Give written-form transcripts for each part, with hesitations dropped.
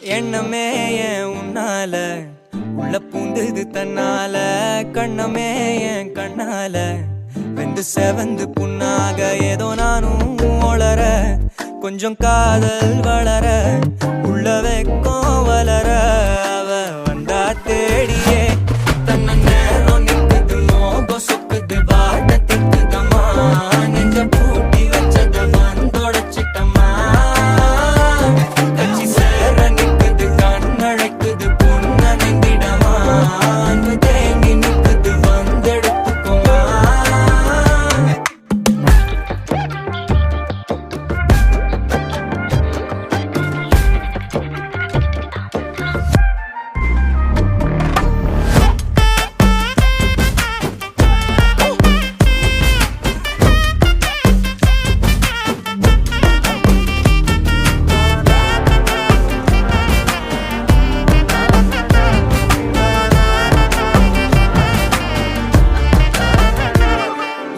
எண்ணமே ஏன் உன்னால உள்ள பூந்தது தன்னால கண்ணமே என் கண்ணால வெந்து செவந்து புண்ணாக ஏதோ நானும் ஒளர கொஞ்சம் காதல் வளர உள்ள வெக்கம் வளர அவ வந்தா தேடியே தன்ன நேரம் நிக்குது மோகம் சொக்குது வாட்ட திக்குதம்மா நெஞ்ச பூட்டி வச்சத வந்தொடச்சிட்டம்மா கட்சி சேர நிக்குது கண்ணழைக்குது புண்ண நெங்கிடமா அன்பு தேங்கி நிக்குது வந்தெடுத்துக்குமா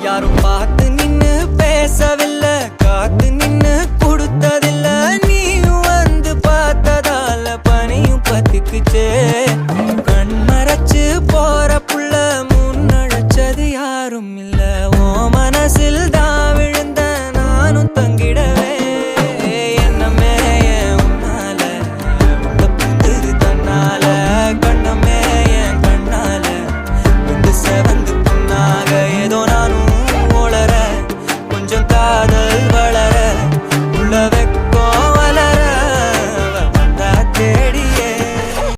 யாரும் பார்த்து நின்னு பேசவில்லை காத்து நின்னு கொடுத்ததில்ல நீயும் வந்து பார்த்ததால பனியும் பத்திக்குச்சே கண் மறைச்சு போற புள்ள முன்னழைச்சது யாரும் இல்ல ஓ மனசில் தான்